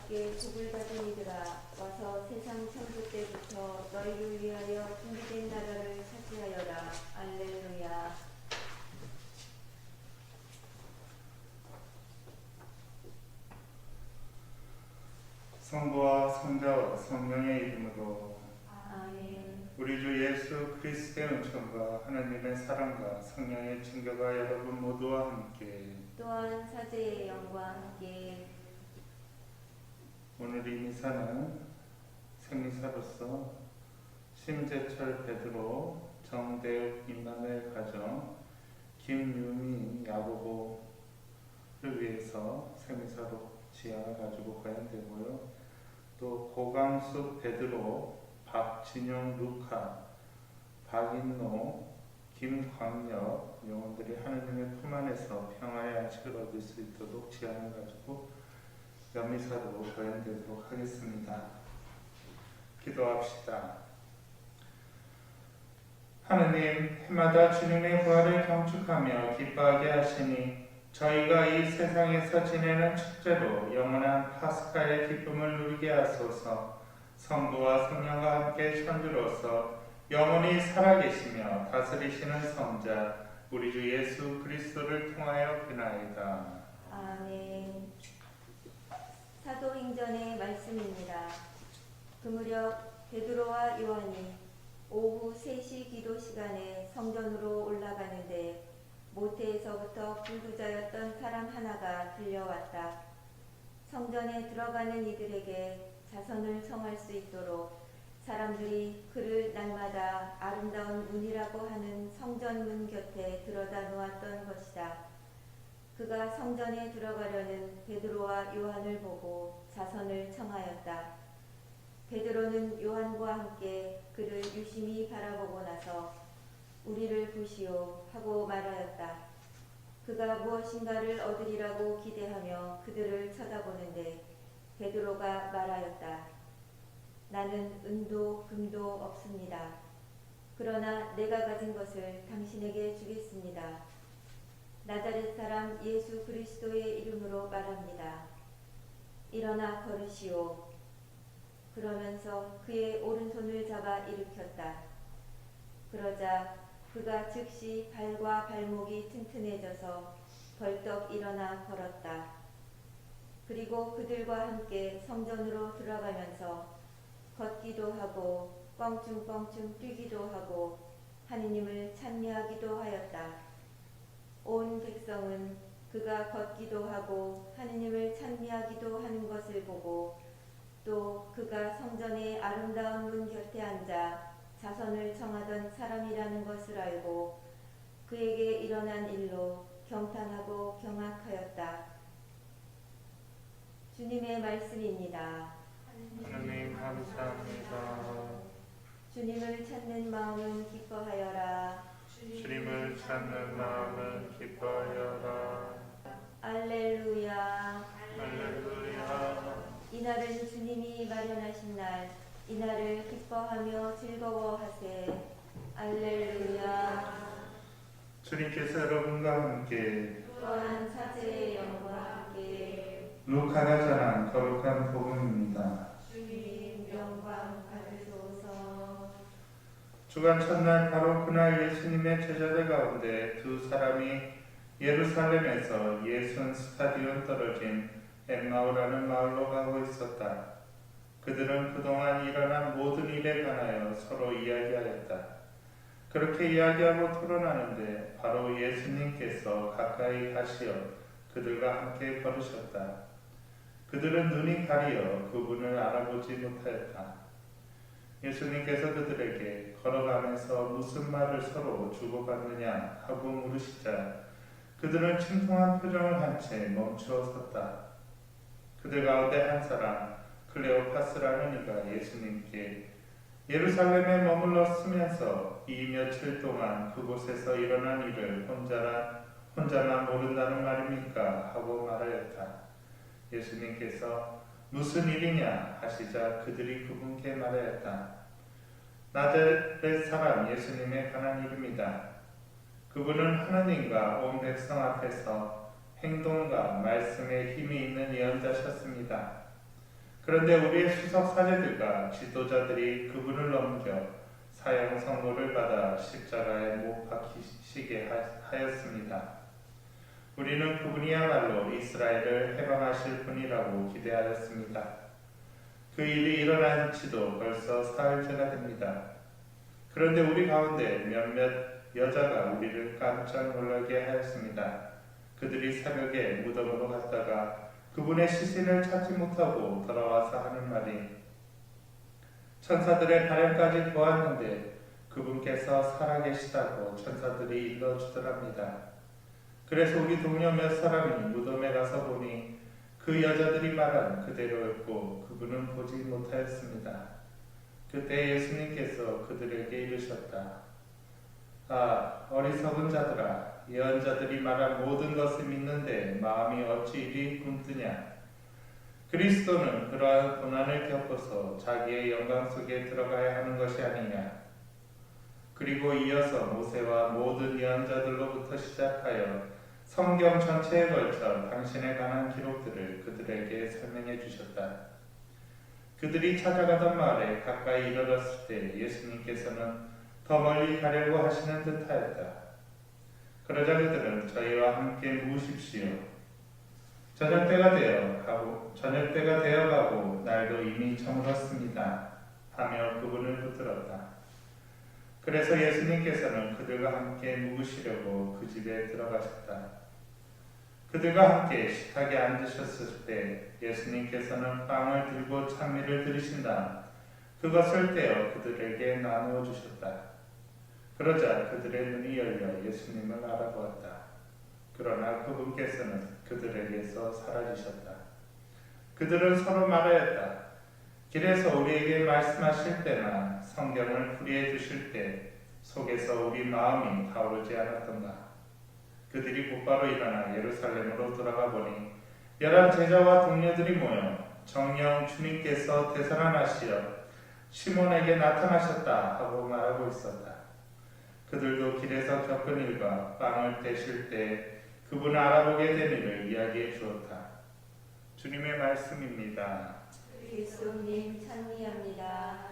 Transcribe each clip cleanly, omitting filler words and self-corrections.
함께 복을 받은 이들아, 와서 세상 창조 때부터 너희를 위하여 준비된 나라를 차지하여라. 알렐루야. 성부와 성자와 성령의 이름으로 아멘. 우리 주 예수 그리스도의 은총과 하나님의 사랑과 성령의 친교가 여러분 모두와 함께 또한 사제의 영과 함께 오늘 이 미사는 생미사로서 심재철 베드로 정대욱 임마누엘 가정 김유미 야고보를 위해서 생미사로 지어가지고 거행되고요. 또 고강숙 베드로 박진영 루카 박인노 김광엽 영혼들이 하느님의 품 안에서 평화의 안식을 얻을 수 있도록 지향을 가지고 연미사로 거행되도록 하겠습니다. 기도합시다. 하느님, 해마다 주님의 부활을 경축하며 기뻐하게 하시니 저희가 이 세상에서 지내는 축제로 영원한 파스카의 기쁨을 누리게 하소서. 성부와 성령과 함께 천주로서 영원히 살아계시며 다스리시는 성자 우리 주 예수 그리스도를 통하여 비나이다. 아멘. 사도행전의 말씀입니다. 그 무렵 베드로와 요한이 오후 3시 기도 시간에 성전으로 올라가는데 모태에서부터 불구자였던 사람 하나가 들려왔다. 성전에 들어가는 이들에게 자선을 청할 수 있도록 사람들이 그를 날마다 아름다운 문이라고 하는 성전문 곁에 들어다 놓았던 것이다. 그가 성전에 들어가려는 베드로와 요한을 보고 자선을 청하였다. 베드로는 요한과 함께 그를 유심히 바라보고 나서 우리를 보시오 하고 말하였다. 그가 무엇인가를 얻으리라고 기대하며 그들을 쳐다보는데 베드로가 말하였다. 나는 은도 금도 없습니다. 그러나 내가 가진 것을 당신에게 주겠습니다. 나자렛 사람 예수 그리스도의 이름으로 말합니다. 일어나 걸으시오. 그러면서 그의 오른손을 잡아 일으켰다. 그러자 그가 즉시 발과 발목이 튼튼해져서 벌떡 일어나 걸었다. 그리고 그들과 함께 성전으로 들어가면서 걷기도 하고 껑충껑충 뛰기도 하고 하느님을 찬미하기도 하였다. 온 백성은 그가 걷기도 하고 하느님을 찬미하기도 하는 것을 보고 또 그가 성전의 아름다운 문 곁에 앉아 자선을 청하던 사람이라는 것을 알고 그에게 일어난 일로 경탄하고 경악하였다. 주님의 말씀입니다. 하나님 감사합니다. 주님을 찾는 마음은 기뻐하여라. 주님을 찾는 마음은 기뻐하여라. 알렐루야. 할렐루야. 이날은 주님이 마련하신 날, 이날을 기뻐하며 즐거워하세. 알렐루야. 주님께서 여러분과 함께 또한 사제의 영과 함께 루카가 전한 거룩한 복음입니다. 주님 영광 받으소서. 주간 첫날 바로 그날 예수님의 제자들 가운데 두 사람이 예루살렘에서 예순 스타디온 떨어진 엠마오라는 마을로 가고 있었다. 그들은 그동안 일어난 모든 일에 관하여 서로 이야기하였다. 그렇게 이야기하고 토론하는데 바로 예수님께서 가까이 가시어 그들과 함께 걸으셨다. 그들은 눈이 가리어 그분을 알아보지 못하였다. 예수님께서 그들에게 걸어가면서 무슨 말을 서로 주고받느냐 하고 물으시자 그들은 침통한 표정을 한 채 멈추어 섰다. 그들 가운데 한 사람 클레오파스라는 이가 예수님께 예루살렘에 머물러 쓰면서 이 며칠 동안 그곳에서 일어난 일을 혼자만 모른다는 말입니까? 하고 말하였다. 예수님께서 무슨 일이냐 하시자 그들이 그분께 말하였다. 나자렛 사람 예수님에 관한 일입니다. 그분은 하나님과 온 백성 앞에서 행동과 말씀에 힘이 있는 예언자셨습니다. 그런데 우리의 수석 사제들과 지도자들이 그분을 넘겨 사형 선고를 받아 십자가에 못 박히시게 하였습니다. 우리는 그분이야말로 이스라엘을 해방하실 분이라고 기대하였습니다. 그 일이 일어난 지도 벌써 사흘째가 됩니다. 그런데 우리 가운데 몇몇 여자가 우리를 깜짝 놀라게 하였습니다. 그들이 새벽에 무덤으로 갔다가 그분의 시신을 찾지 못하고 돌아와서 하는 말이, 천사들의 가령까지 보았는데 그분께서 살아계시다고 천사들이 일러주더랍니다. 그래서 우리 동료 몇 사람이 무덤에 가서 보니 그 여자들이 말한 그대로였고 그분은 보지 못하였습니다. 그때 예수님께서 그들에게 이르셨다. 아, 어리석은 자들아, 예언자들이 말한 모든 것을 믿는데 마음이 어찌 이리 굼뜨냐. 그리스도는 그러한 고난을 겪어서 자기의 영광 속에 들어가야 하는 것이 아니냐. 그리고 이어서 모세와 모든 예언자들로부터 시작하여 성경 전체에 걸쳐 당신에 관한 기록들을 그들에게 설명해 주셨다. 그들이 찾아가던 마을에 가까이 이르렀을 때 예수님께서는 더 멀리 가려고 하시는 듯하였다. 그러자 그들은 저희와 함께 누우십시오. 저녁 때가 되어가고 날도 이미 저물었습니다. 하며 그분을 붙들었다. 그래서 예수님께서는 그들과 함께 묵으시려고 그 집에 들어가셨다. 그들과 함께 식탁에 앉으셨을 때 예수님께서는 빵을 들고 찬미를 드리신 다음 그것을 떼어 그들에게 나누어 주셨다. 그러자 그들의 눈이 열려 예수님을 알아보았다. 그러나 그분께서는 그들에게서 사라지셨다. 그들은 서로 말하였다. 길에서 우리에게 말씀하실 때나 성경을 풀이해 주실 때 속에서 우리 마음이 타오르지 않았던가. 그들이 곧바로 일어나 예루살렘으로 돌아가 보니 11 제자와 동료들이 모여 정녕 주님께서 되살아나시어 시몬에게 나타나셨다 하고 말하고 있었다. 그들도 길에서 겪은 일과 빵을 떼실 때 그분을 알아보게 된 일을 이야기해 주었다. 주님의 말씀입니다. 그리스도님 찬미합니다.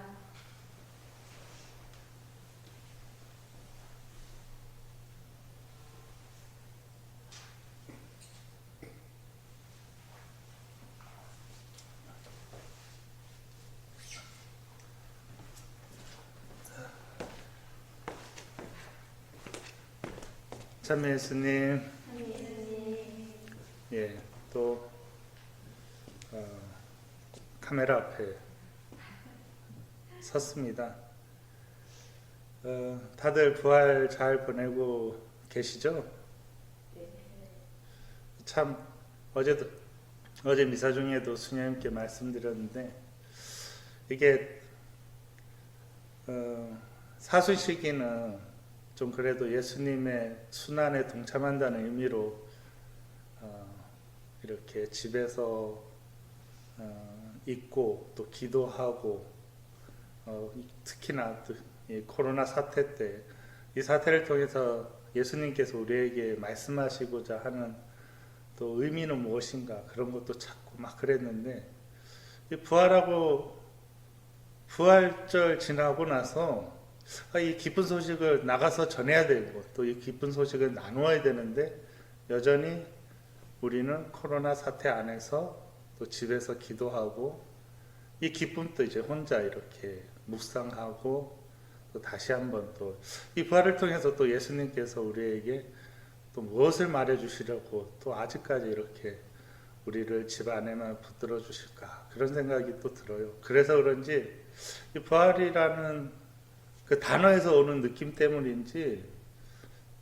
참여 예수님, 예수님, 예, 또 카메라 앞에 섰습니다. 다들 부활 잘 보내고 계시죠? 참 어제 미사 중에도 수녀님께 말씀드렸는데 이게 사수시기는 좀 그래도 예수님의 순환에 동참한다는 의미로 이렇게 집에서 있고 또 기도하고 특히나 이 코로나 사태 때 이 사태를 통해서 예수님께서 우리에게 말씀하시고자 하는 또 의미는 무엇인가 그런 것도 찾고 막 그랬는데 이 부활절 지나고 나서 이 기쁜 소식을 나가서 전해야 되고 또 이 기쁜 소식을 나누어야 되는데 여전히 우리는 코로나 사태 안에서 또 집에서 기도하고 이 기쁨도 이제 혼자 이렇게 묵상하고 또 다시 한번 또 이 부활을 통해서 또 예수님께서 우리에게 또 무엇을 말해 주시려고 또 아직까지 이렇게 우리를 집 안에만 붙들어 주실까 그런 생각이 또 들어요. 그래서 그런지 이 부활이라는 그 단어에서 오는 느낌 때문인지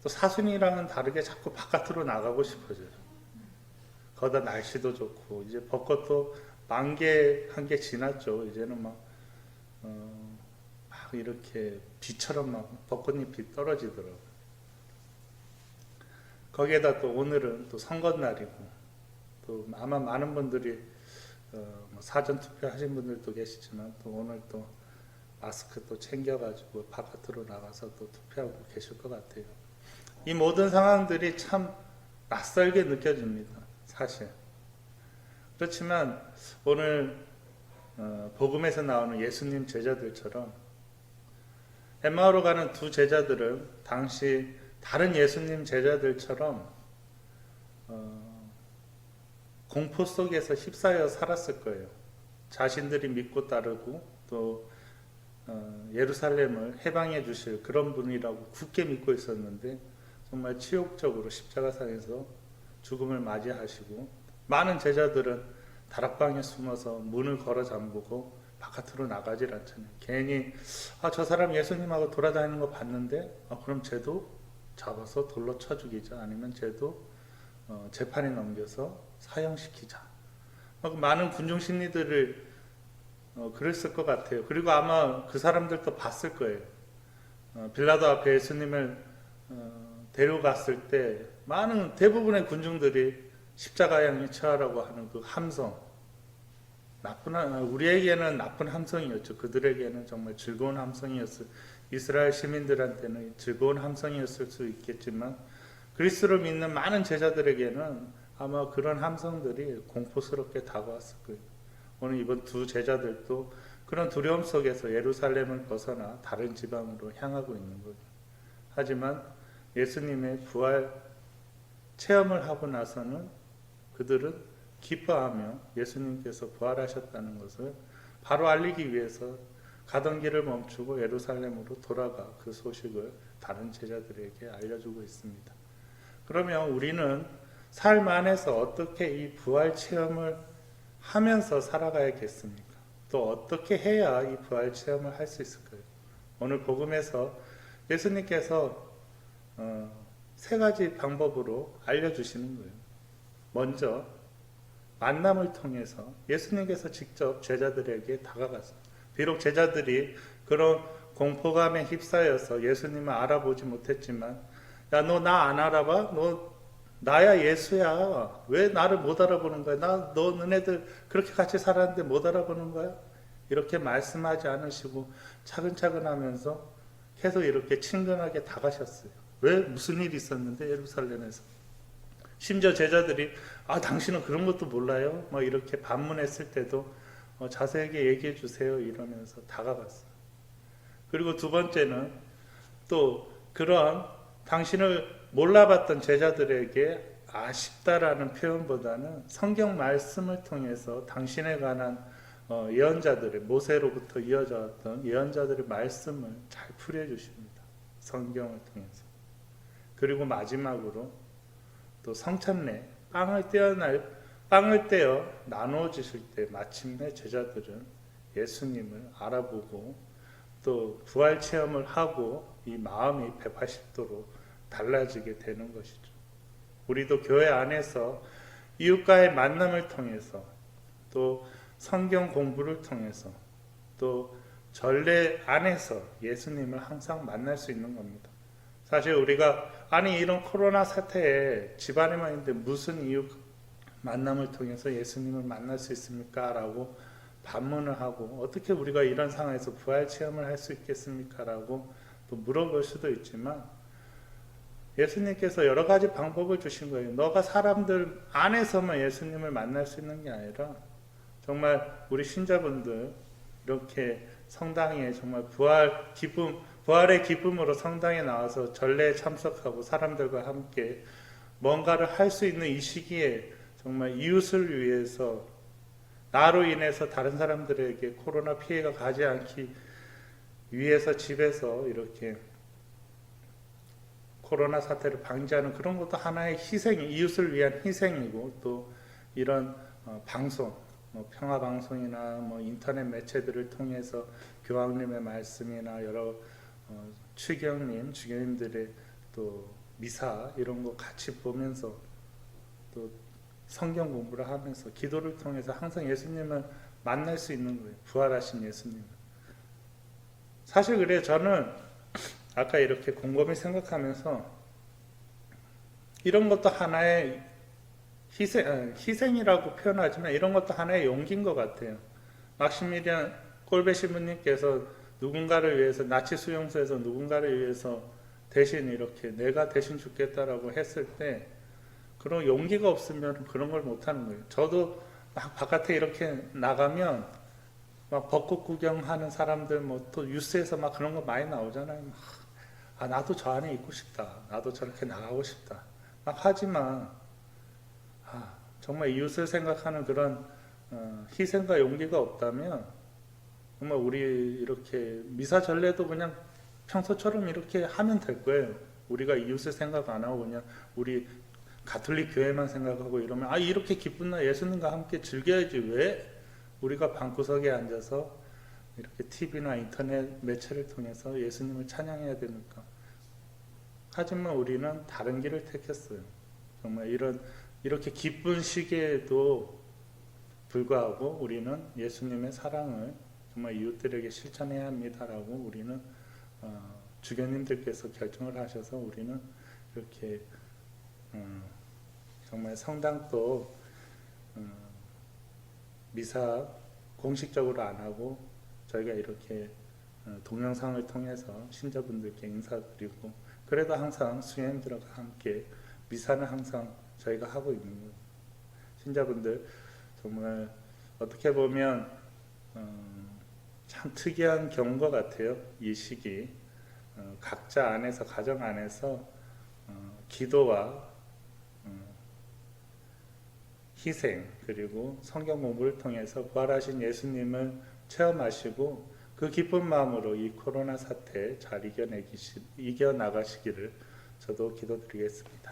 또 사순이랑은 다르게 자꾸 바깥으로 나가고 싶어져요. 거기다 날씨도 좋고 이제 벚꽃도 만개 한 개 지났죠. 이제는 막 이렇게 비처럼 막 벚꽃잎이 떨어지더라고요. 거기에다 또 오늘은 또 선거날이고 또 아마 많은 분들이 사전 투표하신 분들도 계시지만 또 오늘 또 마스크 또 챙겨가지고 바깥으로 나가서 또 투표하고 계실 것 같아요. 이 모든 상황들이 참 낯설게 느껴집니다. 사실. 그렇지만 오늘 복음에서 나오는 예수님 제자들처럼 엠마오로 가는 두 제자들은 당시 다른 예수님 제자들처럼 공포 속에서 휩싸여 살았을 거예요. 자신들이 믿고 따르고 또 예루살렘을 해방해 주실 그런 분이라고 굳게 믿고 있었는데 정말 치욕적으로 십자가상에서 죽음을 맞이하시고 많은 제자들은 다락방에 숨어서 문을 걸어 잠그고 바깥으로 나가질 않잖아요. 괜히 저 사람 예수님하고 돌아다니는 거 봤는데 그럼 쟤도 잡아서 돌로 쳐 죽이자, 아니면 쟤도 재판에 넘겨서 사형시키자. 많은 군중 심리들을 그랬을 것 같아요. 그리고 아마 그 사람들도 봤을 거예요. 빌라도 앞에 예수님을 데려갔을 때 많은 대부분의 군중들이 십자가형에 처하라고 하는 그 함성, 우리에게는 나쁜 함성이었죠. 그들에게는 정말 즐거운 함성이었어요. 이스라엘 시민들한테는 즐거운 함성이었을 수 있겠지만 그리스도를 믿는 많은 제자들에게는 아마 그런 함성들이 공포스럽게 다가왔을 거예요. 오늘 이번 두 제자들도 그런 두려움 속에서 예루살렘을 벗어나 다른 지방으로 향하고 있는 거예요. 하지만 예수님의 부활 체험을 하고 나서는 그들은 기뻐하며 예수님께서 부활하셨다는 것을 바로 알리기 위해서 가던 길을 멈추고 예루살렘으로 돌아가 그 소식을 다른 제자들에게 알려주고 있습니다. 그러면 우리는 삶 안에서 어떻게 이 부활 체험을 하면서 살아가야겠습니까? 또 어떻게 해야 이 부활 체험을 할 수 있을까요? 오늘 복음에서 예수님께서 세 가지 방법으로 알려주시는 거예요. 먼저 만남을 통해서 예수님께서 직접 제자들에게 다가가서, 비록 제자들이 그런 공포감에 휩싸여서 예수님을 알아보지 못했지만, 야, 너 나 안 알아봐? 너 나야 예수야. 왜 나를 못 알아보는 거야? 너 너네들 그렇게 같이 살았는데 못 알아보는 거야? 이렇게 말씀하지 않으시고 차근차근 하면서 계속 이렇게 친근하게 다가셨어요. 왜? 무슨 일이 있었는데 예루살렘에서. 심지어 제자들이 당신은 그런 것도 몰라요? 이렇게 반문했을 때도 자세하게 얘기해 주세요 이러면서 다가갔어요. 그리고 두 번째는 또 그런 당신을 몰라봤던 제자들에게 아쉽다라는 표현보다는 성경 말씀을 통해서 당신에 관한 예언자들의, 모세로부터 이어져 왔던 예언자들의 말씀을 잘 풀이해 주십니다. 성경을 통해서. 그리고 마지막으로 또 성찬례 빵을 떼어 나누어 주실 때 마침내 제자들은 예수님을 알아보고 또 부활 체험을 하고 이 마음이 180도로 달라지게 되는 것이죠. 우리도 교회 안에서 이웃과의 만남을 통해서 또 성경 공부를 통해서 또 전례 안에서 예수님을 항상 만날 수 있는 겁니다. 사실 우리가 이런 코로나 사태에 집안에만 있는데 무슨 이웃 만남을 통해서 예수님을 만날 수 있습니까? 라고 반문을 하고, 어떻게 우리가 이런 상황에서 부활 체험을 할 수 있겠습니까? 라고 또 물어볼 수도 있지만, 예수님께서 여러 가지 방법을 주신 거예요. 너가 사람들 안에서만 예수님을 만날 수 있는 게 아니라 정말 우리 신자분들 이렇게 성당에 정말 부활의 기쁨으로 성당에 나와서 전례에 참석하고 사람들과 함께 뭔가를 할 수 있는 이 시기에 정말 이웃을 위해서, 나로 인해서 다른 사람들에게 코로나 피해가 가지 않기 위해서 집에서 이렇게 코로나 사태를 방지하는 그런 것도 하나의 희생이, 이웃을 위한 희생이고, 또 이런 방송, 평화방송이나 인터넷 매체들을 통해서 교황님의 말씀이나 여러 추경님, 주교님들의 또 미사 이런 거 같이 보면서 또 성경 공부를 하면서 기도를 통해서 항상 예수님을 만날 수 있는 거예요. 부활하신 예수님. 사실 그래요. 저는 아까 이렇게 곰곰이 생각하면서 이런 것도 하나의 희생이라고 표현하지만 이런 것도 하나의 용기인 것 같아요. 막시밀리안 꼴베 신부님께서 누군가를 위해서, 나치 수용소에서 누군가를 위해서 대신 이렇게 내가 대신 죽겠다라고 했을 때 그런 용기가 없으면 그런 걸 못하는 거예요. 저도 막 바깥에 이렇게 나가면 막 벚꽃 구경하는 사람들 뭐 또 뉴스에서 막 그런 거 많이 나오잖아요. 아, 나도 저 안에 있고 싶다. 나도 저렇게 나가고 싶다. 막 하지만 정말 이웃을 생각하는 그런 희생과 용기가 없다면 정말 우리 이렇게 미사 전례도 그냥 평소처럼 이렇게 하면 될 거예요. 우리가 이웃을 생각 안 하고 그냥 우리 가톨릭 교회만 생각하고 이러면 이렇게 기쁜 날 예수님과 함께 즐겨야지 왜 우리가 방구석에 앉아서 이렇게 TV나 인터넷 매체를 통해서 예수님을 찬양해야 됩니까? 하지만 우리는 다른 길을 택했어요. 정말 이렇게 기쁜 시기에도 불구하고 우리는 예수님의 사랑을 정말 이웃들에게 실천해야 합니다라고 우리는 주교님들께서 결정을 하셔서 우리는 이렇게 정말 성당도 미사 공식적으로 안 하고 저희가 이렇게 동영상을 통해서 신자분들께 인사드리고 그래도 항상 수녀님들과 함께 미사는 항상 저희가 하고 있는 거예요. 신자분들 정말 어떻게 보면 참 특이한 경우인 것 같아요. 이 시기 각자 안에서 가정 안에서 기도와 희생 그리고 성경 공부를 통해서 부활하신 예수님을 체험하시고 그 기쁜 마음으로 이 코로나 사태 잘 이겨나가시기를 저도 기도드리겠습니다.